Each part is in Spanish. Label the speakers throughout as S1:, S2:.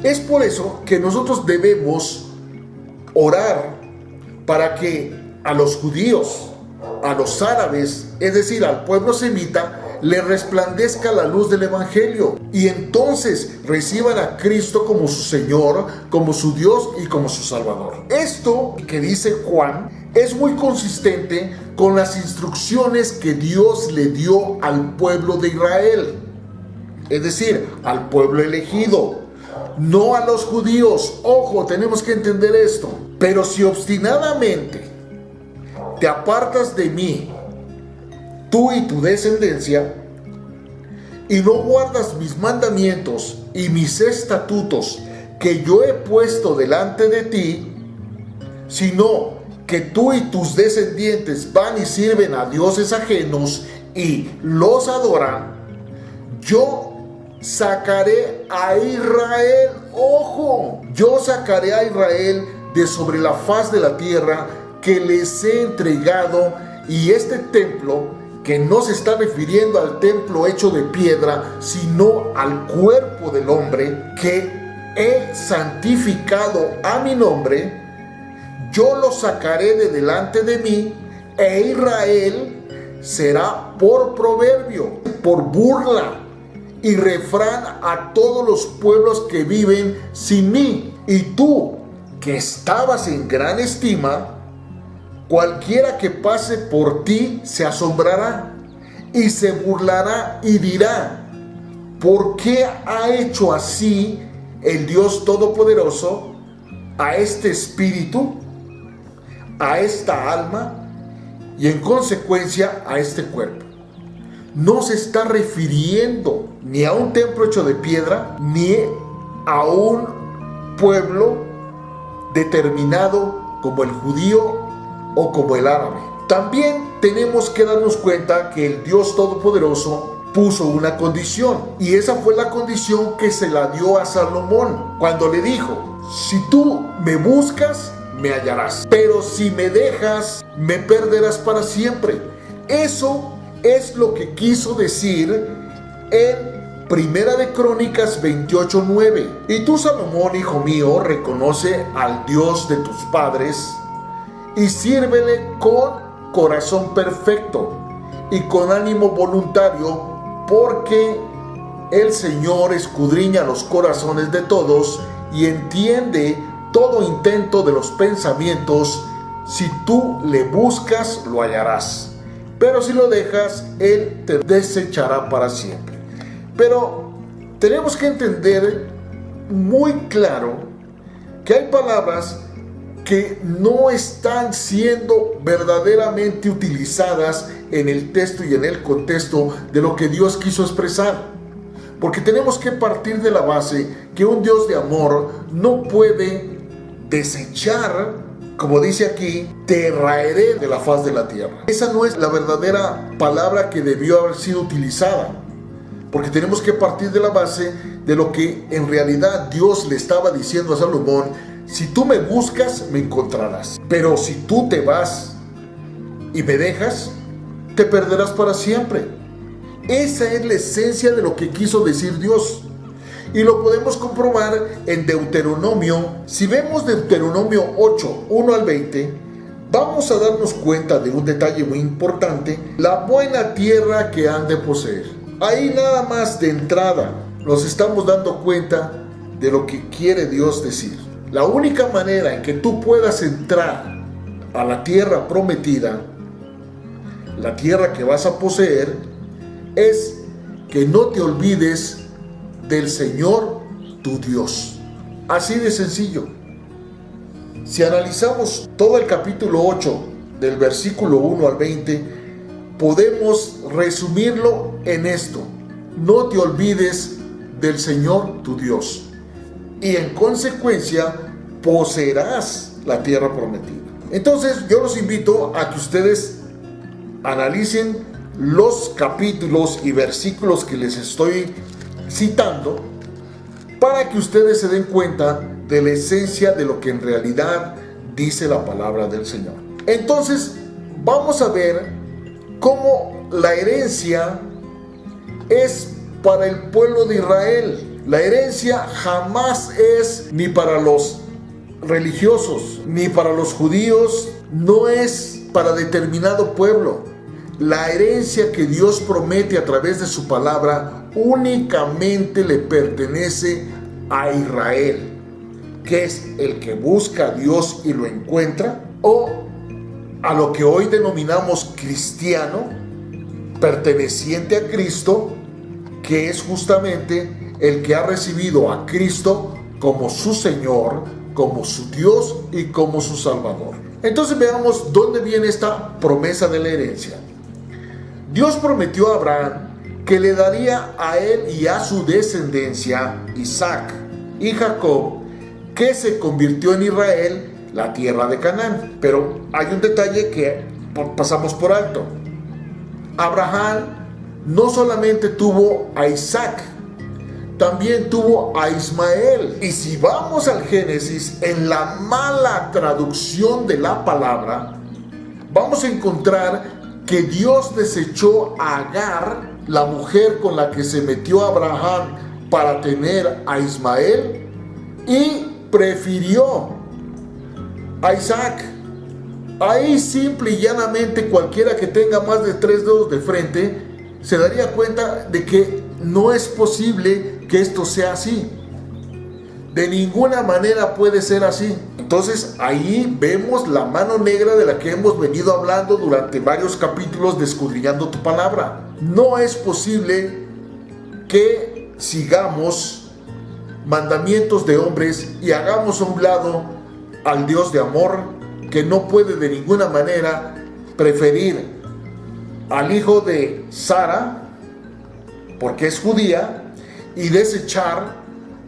S1: Es por eso que nosotros debemos orar para que a los judíos, a los árabes, es decir, al pueblo semita, le resplandezca la luz del evangelio y entonces reciban a Cristo como su Señor, como su Dios y como su Salvador. Esto que dice Juan es muy consistente con las instrucciones que Dios le dio al pueblo de Israel, es decir, al pueblo elegido, no a los judíos. Ojo, tenemos que entender esto. Pero si obstinadamente te apartas de mí, tú y tu descendencia, y no guardas mis mandamientos y mis estatutos que yo he puesto delante de ti, sino que tú y tus descendientes van y sirven a dioses ajenos y los adoran, yo sacaré a Israel, ojo, yo sacaré a Israel de sobre la faz de la tierra que les he entregado, y este templo, que no se está refiriendo al templo hecho de piedra, sino al cuerpo del hombre que he santificado a mi nombre, yo lo sacaré de delante de mí, e Israel será por proverbio, por burla y refrán a todos los pueblos que viven sin mí. Y tú, que estabas en gran estima, cualquiera que pase por ti se asombrará y se burlará y dirá: ¿por qué ha hecho así el Dios Todopoderoso a este espíritu, a esta alma y en consecuencia a este cuerpo? No se está refiriendo ni a un templo hecho de piedra, ni a un pueblo determinado como el judío o como el árabe. También tenemos que darnos cuenta que el Dios Todopoderoso puso una condición, y esa fue la condición que se la dio a Salomón cuando le dijo: si tú me buscas, me hallarás, pero si me dejas, me perderás para siempre. Eso es lo que quiso decir en Primera de Crónicas 28:9. Y tú, Salomón, hijo mío, reconoce al Dios de tus padres y sírvele con corazón perfecto y con ánimo voluntario, porque el Señor escudriña los corazones de todos y entiende todo intento de los pensamientos. Si tú le buscas, lo hallarás, pero si lo dejas, Él te desechará para siempre. Pero tenemos que entender muy claro que hay palabras que no están siendo verdaderamente utilizadas en el texto y en el contexto de lo que Dios quiso expresar. Porque tenemos que partir de la base que un Dios de amor no puede desechar, como dice aquí, te raeré de la faz de la tierra. Esa no es la verdadera palabra que debió haber sido utilizada. Porque tenemos que partir de la base de lo que en realidad Dios le estaba diciendo a Salomón: si tú me buscas, me encontrarás. Pero si tú te vas y me dejas, te perderás para siempre. Esa es la esencia de lo que quiso decir Dios. Y lo podemos comprobar en Deuteronomio. Si vemos Deuteronomio 8, 1 al 20, vamos a darnos cuenta de un detalle muy importante: la buena tierra que han de poseer. Ahí nada más de entrada nos estamos dando cuenta de lo que quiere Dios decir. La única manera en que tú puedas entrar a la tierra prometida, la tierra que vas a poseer, es que no te olvides del Señor tu Dios. Así de sencillo. Si analizamos todo el capítulo 8, del versículo 1 al 20, podemos resumirlo en esto: no te olvides del Señor tu Dios, y en consecuencia poseerás la tierra prometida. Entonces yo los invito a que ustedes analicen los capítulos y versículos que les estoy citando, para que ustedes se den cuenta de la esencia de lo que en realidad dice la palabra del Señor. Entonces vamos a ver cómo la herencia es para el pueblo de Israel. La herencia jamás es ni para los religiosos, ni para los judíos, no es para determinado pueblo. La herencia que Dios promete a través de su palabra únicamente le pertenece a Israel, que es el que busca a Dios y lo encuentra, o a lo que hoy denominamos cristiano, perteneciente a Cristo, que es justamente el que ha recibido a Cristo como su Señor, como su Dios y como su Salvador. Entonces veamos dónde viene esta promesa de la herencia. Dios prometió a Abraham que le daría a él y a su descendencia, Isaac y Jacob, que se convirtió en Israel, la tierra de Canaán. Pero hay un detalle que pasamos por alto. Abraham no solamente tuvo a Isaac, también tuvo a Ismael. Y si vamos al Génesis, en la mala traducción de la palabra, vamos a encontrar que Dios desechó a Agar, la mujer con la que se metió Abraham para tener a Ismael, y prefirió a Isaac. Ahí simple y llanamente cualquiera que tenga más de 3 dedos de frente se daría cuenta de que no es posible que esto sea así. De ninguna manera puede ser así. Entonces ahí vemos la mano negra de la que hemos venido hablando durante varios capítulos de Escudriñando tu Palabra. No es posible que sigamos mandamientos de hombres y hagamos a un lado al Dios de amor, que no puede de ninguna manera preferir al hijo de Sara, porque es judía, y desechar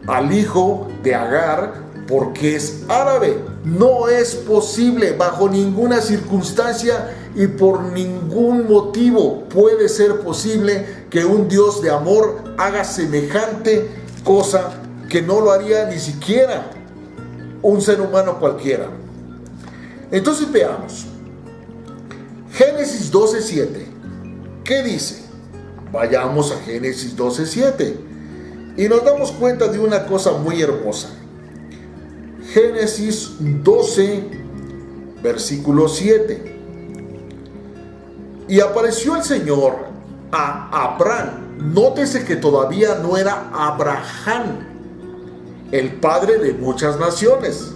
S1: al hijo de Agar, porque es árabe. No es posible bajo ninguna circunstancia y por ningún motivo puede ser posible que un Dios de amor haga semejante cosa, que no lo haría ni siquiera un ser humano cualquiera. Entonces veamos Génesis 12:7. ¿Qué dice? Vayamos a Génesis 12:7 y nos damos cuenta de una cosa muy hermosa. Génesis 12, versículo 7. Y apareció el Señor a Abraham. Nótese que todavía no era Abraham, el padre de muchas naciones.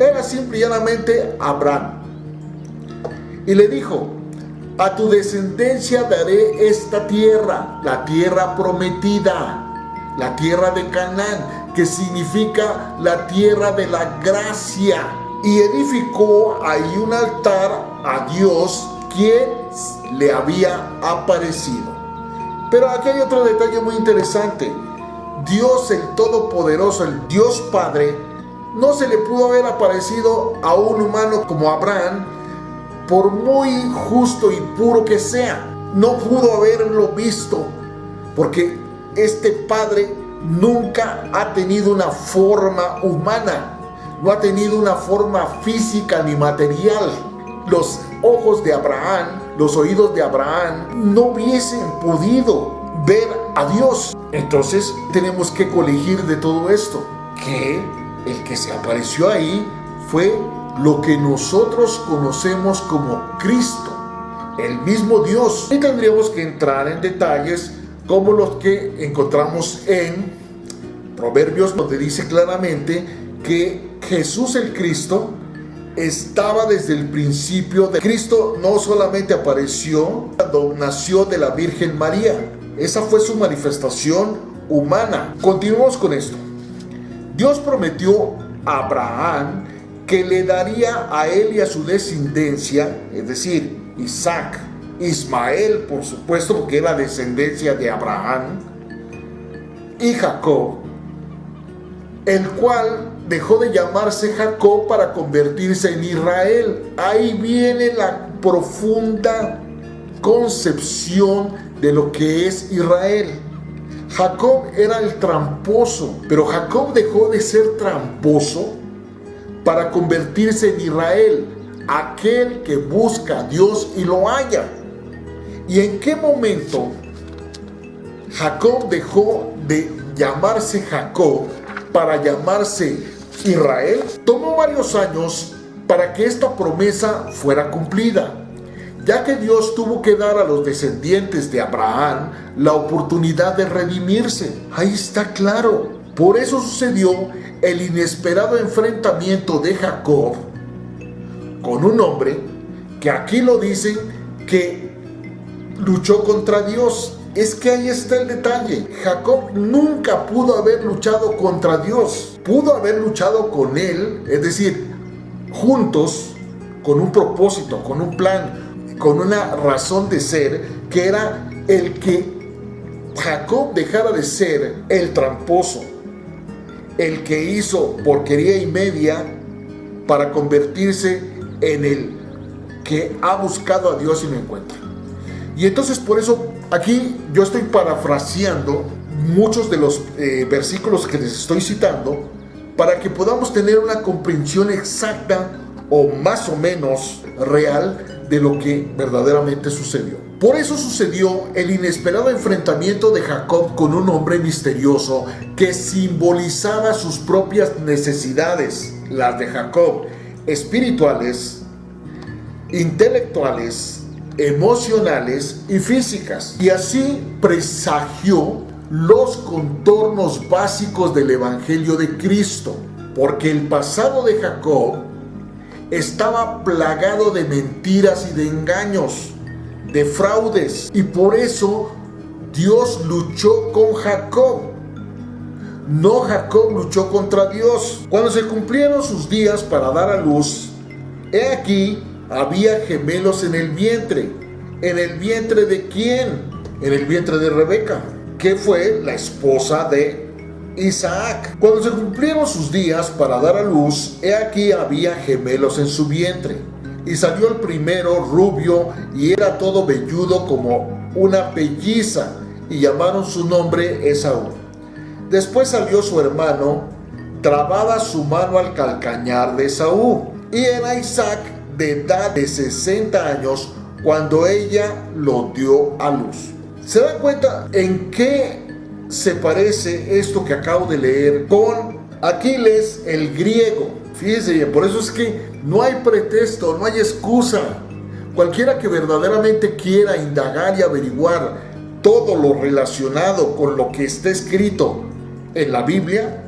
S1: Era simple y llanamente Abraham. Y le dijo: a tu descendencia daré esta tierra, la tierra prometida, la tierra de Canaán, que significa la tierra de la gracia. Y edificó ahí un altar a Dios, quien le había aparecido. Pero aquí hay otro detalle muy interesante. Dios el Todopoderoso, el Dios Padre, no se le pudo haber aparecido a un humano como Abraham, por muy justo y puro que sea. No pudo haberlo visto, porque este Padre nunca ha tenido una forma humana, no ha tenido una forma física ni material. Los ojos de Abraham, los oídos de Abraham no hubiesen podido ver a Dios. Entonces tenemos que colegir de todo esto, que el que se apareció ahí fue lo que nosotros conocemos como Cristo, el mismo Dios. Y tendríamos que entrar en detalles como los que encontramos en Proverbios, donde dice claramente que Jesús el Cristo estaba desde el principio. Cristo no solamente apareció cuando nació de la Virgen María, esa fue su manifestación humana. Continuamos con esto. Dios prometió a Abraham que le daría a él y a su descendencia, es decir, Isaac, Ismael, por supuesto, porque era descendencia de Abraham, y Jacob, el cual dejó de llamarse Jacob para convertirse en Israel. Ahí viene la profunda concepción de lo que es Israel. Jacob era el tramposo, pero Jacob dejó de ser tramposo para convertirse en Israel, aquel que busca a Dios y lo halla. ¿Y en qué momento Jacob dejó de llamarse Jacob para llamarse Israel, tomó varios años para que esta promesa fuera cumplida, ya que Dios tuvo que dar a los descendientes de Abraham la oportunidad de redimirse. Ahí está claro. Por eso sucedió el inesperado enfrentamiento de Jacob con un hombre que aquí lo dicen que luchó contra Dios. Es que ahí está el detalle. Jacob nunca pudo haber luchado contra Dios. Pudo haber luchado con él, es decir, juntos, con un propósito, con un plan, con una razón de ser, que era el que Jacob dejara de ser el tramposo, el que hizo porquería y media para convertirse en el que ha buscado a Dios y no encuentra. Y entonces por eso aquí yo estoy parafraseando muchos de los versículos que les estoy citando para que podamos tener una comprensión exacta o más o menos real de lo que verdaderamente sucedió. Por eso sucedió el inesperado enfrentamiento de Jacob con un hombre misterioso que simbolizaba sus propias necesidades, las de Jacob, espirituales, intelectuales, emocionales y físicas. Y así presagió los contornos básicos del Evangelio de Cristo, porque el pasado de Jacob estaba plagado de mentiras y de engaños, de fraudes, y por eso Dios luchó con Jacob. No Jacob luchó contra Dios. Cuando se cumplieron sus días para dar a luz, he aquí había gemelos en el vientre. ¿En el vientre de quién? En el vientre de Rebeca, que fue la esposa de Isaac. Cuando se cumplieron sus días para dar a luz, he aquí había gemelos en su vientre. Y salió el primero rubio y era todo velludo como una pelliza, y llamaron su nombre Esaú. Después salió su hermano, trabada su mano al calcañar de Esaú, y era Isaac de edad de 60 años cuando ella lo dio a luz. ¿Se dan cuenta en qué se parece esto que acabo de leer con Aquiles el griego? Fíjense bien, por eso es que no hay pretexto, no hay excusa. Cualquiera que verdaderamente quiera indagar y averiguar todo lo relacionado con lo que está escrito en la Biblia,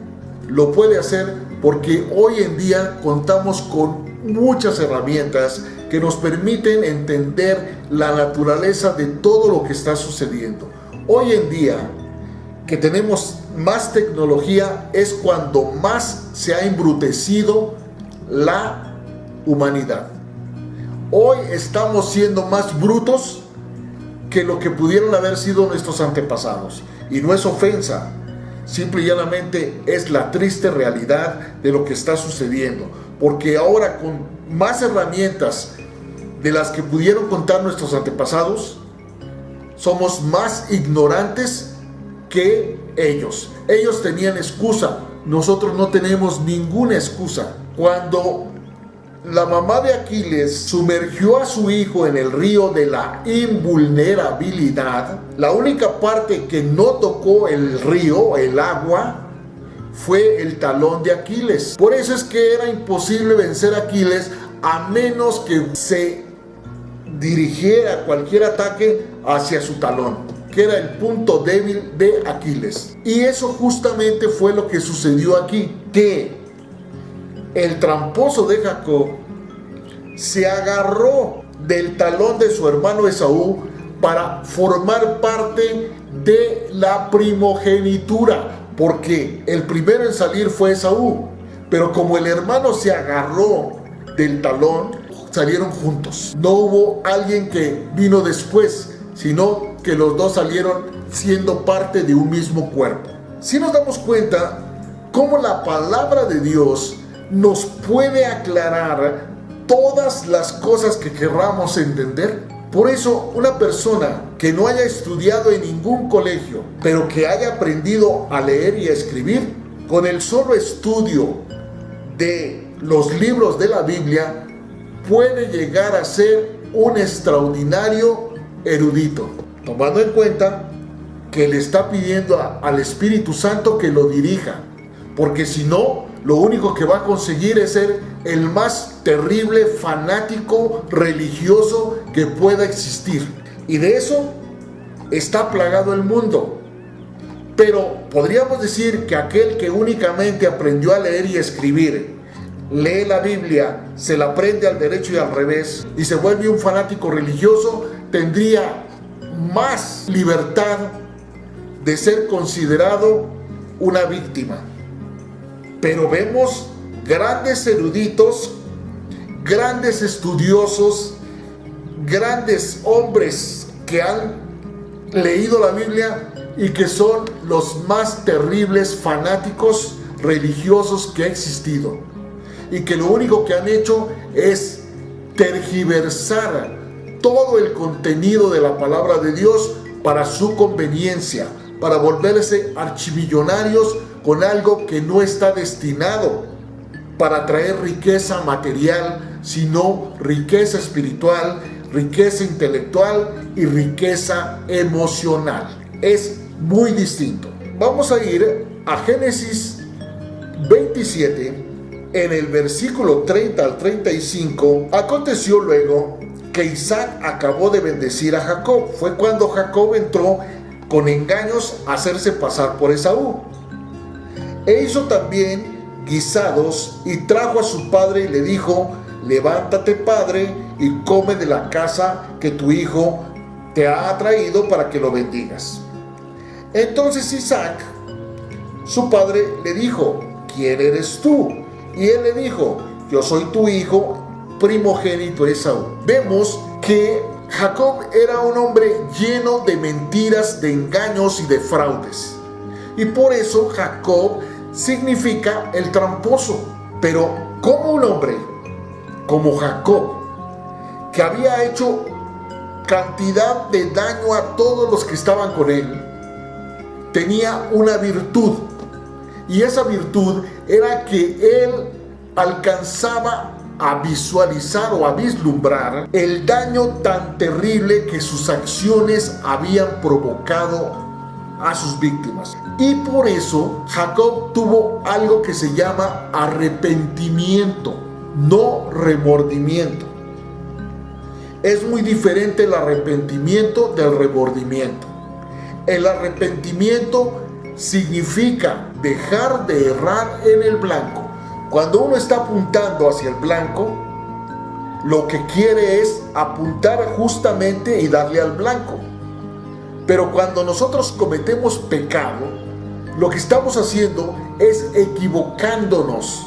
S1: lo puede hacer, porque hoy en día contamos con muchas herramientas que nos permiten entender la naturaleza de todo lo que está sucediendo. Hoy en día que tenemos más tecnología es cuando más se ha embrutecido la humanidad. Hoy estamos siendo más brutos que lo que pudieron haber sido nuestros antepasados. Y no es ofensa, simple y llanamente es la triste realidad de lo que está sucediendo. Porque ahora, con más herramientas de las que pudieron contar nuestros antepasados, somos más ignorantes que ellos. Ellos tenían excusa, nosotros no tenemos ninguna excusa. Cuando la mamá de Aquiles sumergió a su hijo en el río de la invulnerabilidad, la única parte que no tocó el río, el agua, fue el talón de Aquiles. Por eso es que era imposible vencer a Aquiles a menos que se dirigiera cualquier ataque hacia su talón, que era el punto débil de Aquiles. Y eso justamente fue lo que sucedió aquí, que el tramposo de Jacob se agarró del talón de su hermano Esaú para formar parte de la primogenitura, porque el primero en salir fue Esaú, pero como el hermano se agarró del talón, salieron juntos. No hubo alguien que vino después, sino que los dos salieron siendo parte de un mismo cuerpo. Si nos damos cuenta cómo la palabra de Dios nos puede aclarar todas las cosas que querramos entender. Por eso, una persona que no haya estudiado en ningún colegio, pero que haya aprendido a leer y a escribir, con el solo estudio de los libros de la Biblia, puede llegar a ser un extraordinario erudito, tomando en cuenta que le está pidiendo al Espíritu Santo que lo dirija, porque si no, lo único que va a conseguir es ser el más terrible fanático religioso que pueda existir. Y de eso está plagado el mundo. Pero podríamos decir que aquel que únicamente aprendió a leer y escribir, lee la Biblia, se la aprende al derecho y al revés y se vuelve un fanático religioso, tendría más libertad de ser considerado una víctima. Pero vemos grandes eruditos, grandes estudiosos, grandes hombres que han leído la Biblia y que son los más terribles fanáticos religiosos que ha existido, y que lo único que han hecho es tergiversar todo el contenido de la palabra de Dios para su conveniencia, para volverse archimillonarios con algo que no está destinado para traer riqueza material, sino riqueza espiritual, riqueza intelectual y riqueza emocional. Es muy distinto. Vamos a ir a Génesis 27, en el versículo 30 al 35. Aconteció luego que Isaac acabó de bendecir a Jacob. Fue cuando Jacob entró con engaños a hacerse pasar por Esaú. E hizo también guisados y trajo a su padre y le dijo: levántate, padre, y come de la casa que tu hijo te ha traído para que lo bendigas. Entonces Isaac, su padre, le dijo: ¿quién eres tú? Y él le dijo: yo soy tu hijo primogénito Esaú. Vemos que Jacob era un hombre lleno de mentiras, de engaños y de fraudes. Y por eso Jacob significa el tramposo. Pero como un hombre como Jacob, que había hecho cantidad de daño a todos los que estaban con él, tenía una virtud. Y esa virtud era que él alcanzaba a visualizar o a vislumbrar el daño tan terrible que sus acciones habían provocado a sus víctimas. Y por eso Jacob tuvo algo que se llama arrepentimiento, no remordimiento. Es muy diferente el arrepentimiento del remordimiento. El arrepentimiento significa dejar de errar en el blanco. Cuando uno está apuntando hacia el blanco, lo que quiere es apuntar justamente y darle al blanco. Pero cuando nosotros cometemos pecado, lo que estamos haciendo es equivocándonos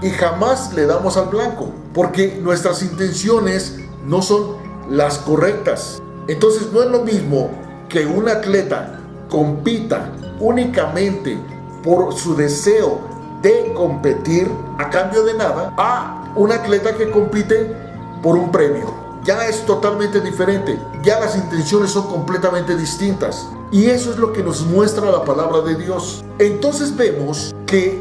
S1: y jamás le damos al blanco, porque nuestras intenciones no son las correctas. Entonces no es lo mismo que un atleta compita únicamente por su deseo de competir a cambio de nada, a un atleta que compite por un premio. Ya es totalmente diferente, ya las intenciones son completamente distintas, y eso es lo que nos muestra la palabra de Dios. Entonces vemos que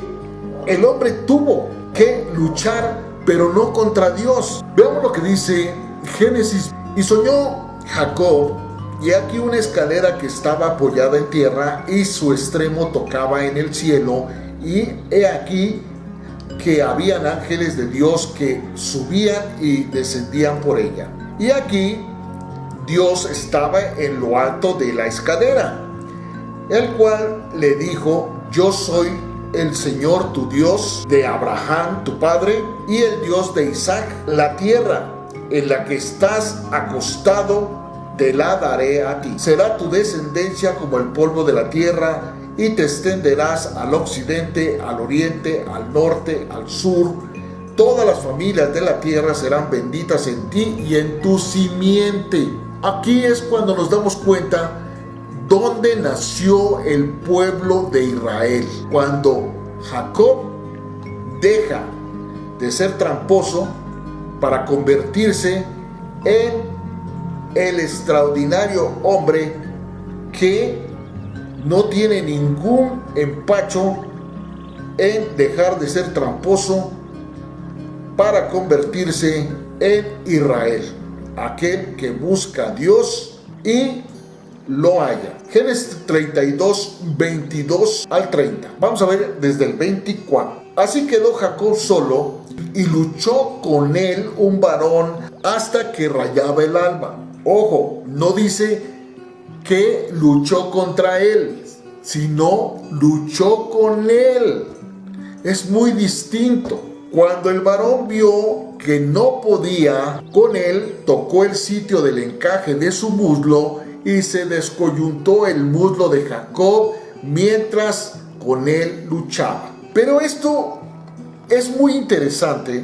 S1: el hombre tuvo que luchar, pero no contra Dios. Veamos lo que dice Génesis. Y soñó Jacob, y aquí una escalera que estaba apoyada en tierra y su extremo tocaba en el cielo, y he aquí que habían ángeles de Dios que subían y descendían por ella. Y aquí Dios estaba en lo alto de la escalera, el cual le dijo: yo soy el Señor tu Dios, de Abraham tu padre, y el Dios de Isaac. La tierra en la que estás acostado te la daré a ti. Será tu descendencia como el polvo de la tierra, y te extenderás al occidente, al oriente, al norte, al sur. Todas las familias de la tierra serán benditas en ti y en tu simiente. Aquí es cuando nos damos cuenta dónde nació el pueblo de Israel. Cuando Jacob deja de ser tramposo para convertirse en el extraordinario hombre que no tiene ningún empacho en dejar de ser tramposo para convertirse en Israel, aquel que busca a Dios y lo haya. Génesis 32, 22 al 30. Vamos a ver desde el 24. Así quedó Jacob solo y luchó con él un varón hasta que rayaba el alba. Ojo, no dice que luchó contra él, sino luchó con él. Es muy distinto. Cuando el varón vio que no podía con él, tocó el sitio del encaje de su muslo y se descoyuntó el muslo de Jacob mientras con él luchaba. Pero esto es muy interesante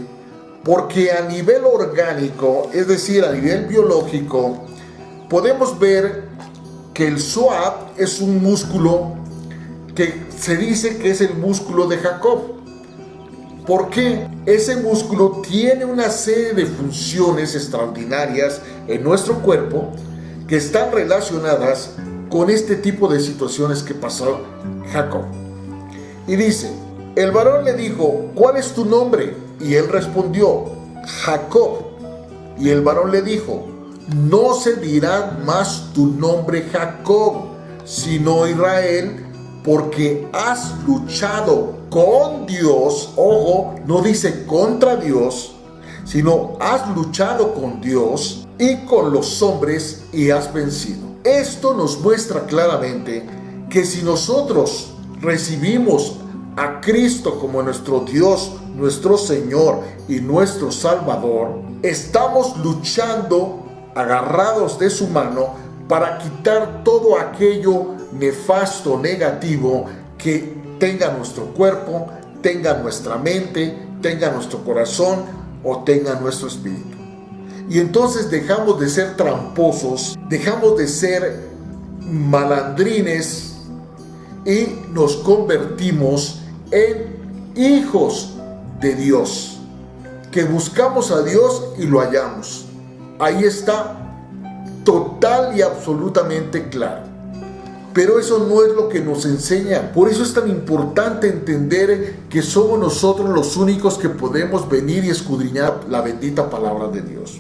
S1: porque a nivel orgánico, es decir, a nivel biológico, podemos ver que el psoas es un músculo que se dice que es el músculo de Jacob. ¿Por qué? Ese músculo tiene una serie de funciones extraordinarias en nuestro cuerpo que están relacionadas con este tipo de situaciones que pasó Jacob. Y dice, el varón le dijo, ¿cuál es tu nombre? Y él respondió, Jacob. Y el varón le dijo, no se dirá más tu nombre Jacob, sino Israel, porque has luchado con Dios. Ojo, no dice contra Dios, sino has luchado con Dios y con los hombres y has vencido. Esto nos muestra claramente que si nosotros recibimos a Cristo como nuestro Dios, nuestro Señor y nuestro Salvador, estamos luchando agarrados de su mano para quitar todo aquello nefasto, negativo que tenga nuestro cuerpo, tenga nuestra mente, tenga nuestro corazón o tenga nuestro espíritu. Y entonces dejamos de ser tramposos, dejamos de ser malandrines y nos convertimos en hijos de Dios, que buscamos a Dios y lo hallamos. Ahí está total y absolutamente claro. Pero eso no es lo que nos enseña. Por eso es tan importante entender que somos nosotros los únicos que podemos venir y escudriñar la bendita palabra de Dios.